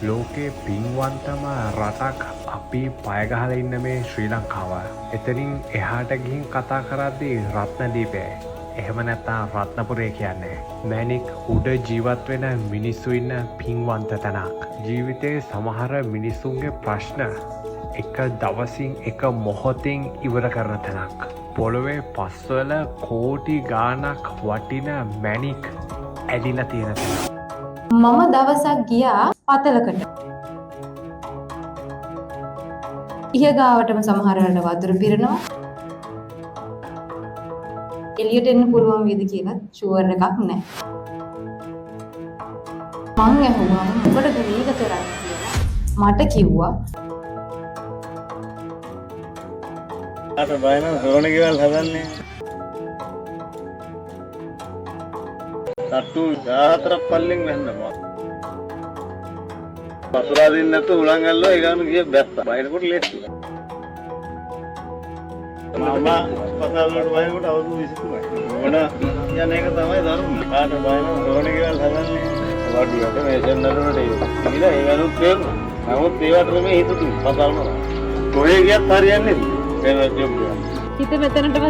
ලෝකේ පින්වන්තම රටක් අපි පය ගහලා ඉන්න මේ ශ්‍රී ලංකාව. එතනින් එහාට ගිහින් කතා කරද්දී රත්නදීපය. එහෙම නැත්නම් රත්නපුරේ කියන්නේ මැණික් උඩ ජීවත් වෙන මිනිස්සු ඉන්න පින්වන්ත තැනක්. ජීවිතේ සමහර මිනිසුන්ගේ ප්‍රශ්න එක දවසින් එක මොහොතින් ඉවර කරන තැනක්. පොළොවේ පස්වල කෝටි ගාණක් වටින මැණික් ඇදිලා තියෙන තැනක්. මම දවසක් ගියා පතලකට. ඉහ ගාවටම සමහර වෙලාවට වතුර පිරෙනවා. එළියට එන්න පුළුවන් වේද කියලා ෂුවර් එකක් නැහැ. මං ඇහුවා මොකටද මේක කරන්නේ කියලා. මට කිව්වා අර බයන සෝණ ගෙවල් හදන්නේ. තට්ටු 14ක් පල්ලෙන් වැන්නවා. වතුරා දින්න නැතුව උලන් ඇල්ලුවා ඒ ගාන ගියේ බැස්සා. බයනකොට ලේසි. මම පසල් වලට බයනකොට අවුරුදු 23යි. මොන යන්නේ ඒක තමයි දරුණ. කාට බයන සෝණ ගෙවල් හදන්නේ. වඩුවට මේ සෙන්ඩරවලට ඉතිලා ඒ ගානුත් තේරුණා. නමුත් ඒවට මේ හිතුතුයි පසල්ම. කොහේ ගියත් හරියන්නේ නැහැ. ඒක ජොබ් එක. හිත මෙතනටම